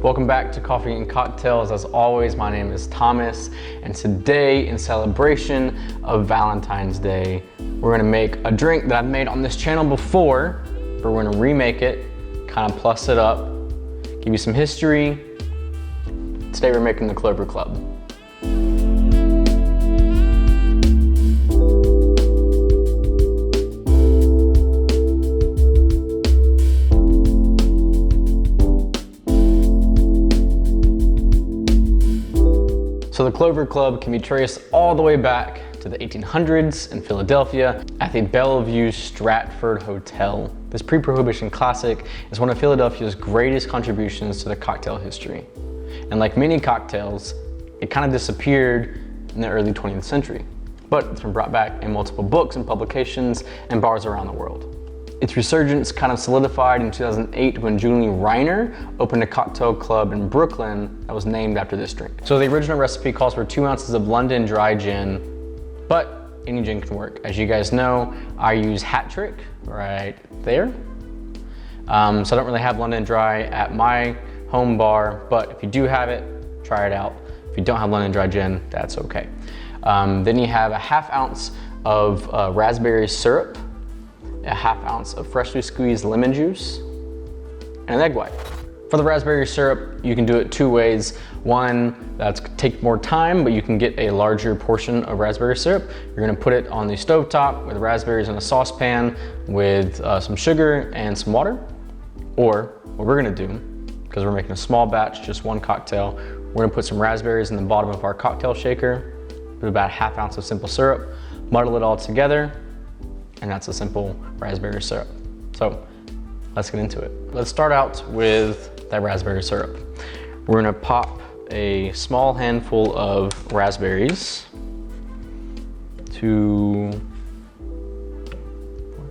Welcome back to Coffee and Cocktails. As always, my name is Thomas, and today, in celebration of Valentine's Day, we're gonna make a drink that I've made on this channel before, but we're gonna remake it, kind of plus it up, give you some history. Today we're making the Clover Club. So the Clover Club can be traced all the way back to the 1800s in Philadelphia at the Bellevue Stratford Hotel. This pre-prohibition classic is one of Philadelphia's greatest contributions to the cocktail history. And like many cocktails, it kind of disappeared in the early 20th century, but it's been brought back in multiple books and publications and bars around the world. Its resurgence kind of solidified in 2008 when Julie Reiner opened a cocktail club in Brooklyn that was named after this drink. So the original recipe calls for 2 ounces of London dry gin, but any gin can work. As you guys know, I use Hat Trick right there. So I don't really have London dry at my home bar, but if you do have it, try it out. If you don't have London dry gin, that's okay. Then you have a ½ ounce of raspberry syrup, a ½ ounce of freshly squeezed lemon juice, and an egg white. For the raspberry syrup, you can do it 2 ways. One, that's take more time, but you can get a larger portion of raspberry syrup. You're gonna put it on the stovetop with raspberries in a saucepan with some sugar and some water. Or what we're gonna do, because we're making a small batch, just 1 cocktail, we're gonna put some raspberries in the bottom of our cocktail shaker, put about a ½ ounce of simple syrup, muddle it all together, and that's a simple raspberry syrup. So let's get into it. Let's start out with that raspberry syrup. We're gonna pop a small handful of raspberries to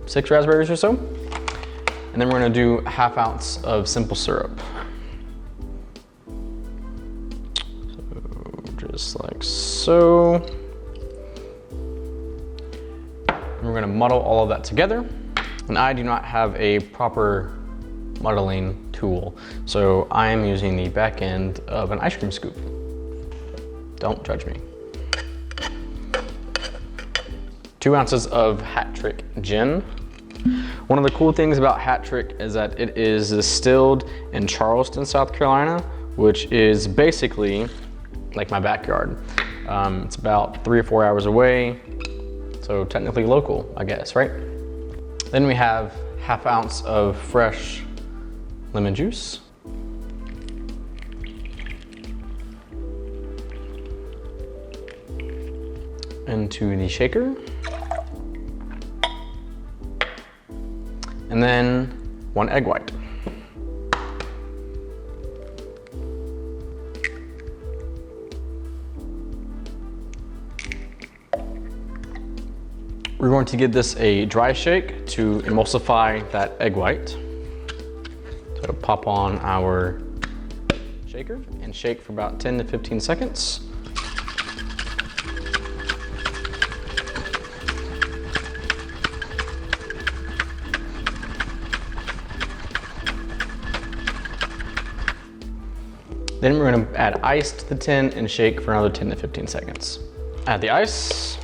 6 raspberries or so. And then we're gonna do a ½ ounce of simple syrup. So just like so. And we're gonna muddle all of that together. And I do not have a proper muddling tool, so I am using the back end of an ice cream scoop. Don't judge me. 2 ounces of Hat Trick gin. One of the cool things about Hat Trick is that it is distilled in Charleston, South Carolina, which is basically like my backyard. It's about 3 or 4 hours away. So technically local, I guess, right? Then we have ½ ounce of fresh lemon juice. Into the shaker. And then 1 egg white. We're going to give this a dry shake to emulsify that egg white. So pop on our shaker and shake for about 10 to 15 seconds. Then we're going to add ice to the tin and shake for another 10 to 15 seconds. Add the ice.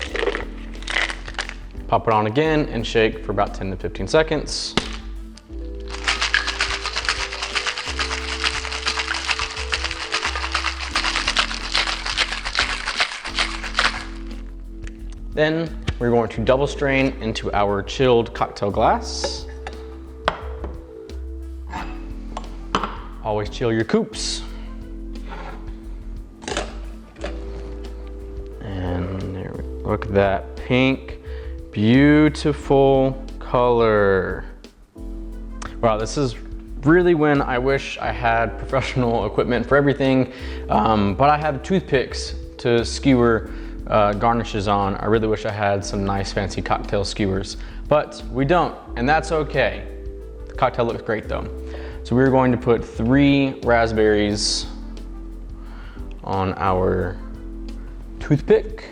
Pop it on again and shake for about 10 to 15 seconds. Then we're going to double strain into our chilled cocktail glass. Always chill your coops. And there we go. Look at that pink. Beautiful color. Wow, this is really when I wish I had professional equipment for everything, but I have toothpicks to skewer garnishes on. I really wish I had some nice fancy cocktail skewers, but we don't, and that's okay. The cocktail looks great though. So we're going to put 3 raspberries on our toothpick.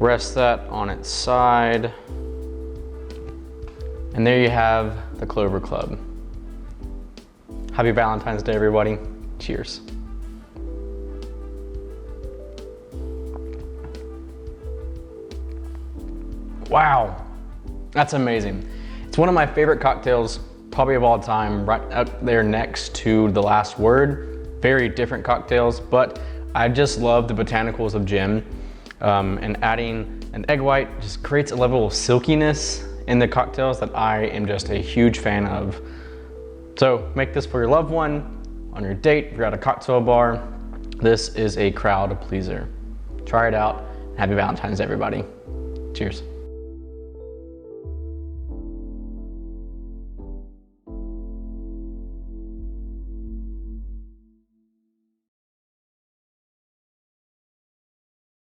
Rest that on its side. And there you have the Clover Club. Happy Valentine's Day, everybody. Cheers. Wow, that's amazing. It's one of my favorite cocktails, probably of all time, right up there next to The Last Word. Very different cocktails, but I just love the botanicals of gin, and adding an egg white just creates a level of silkiness in the cocktails that I am just a huge fan of. So make this for your loved one, on your date, if you're at a cocktail bar. This is a crowd pleaser. Try it out. Happy Valentine's, everybody. Cheers.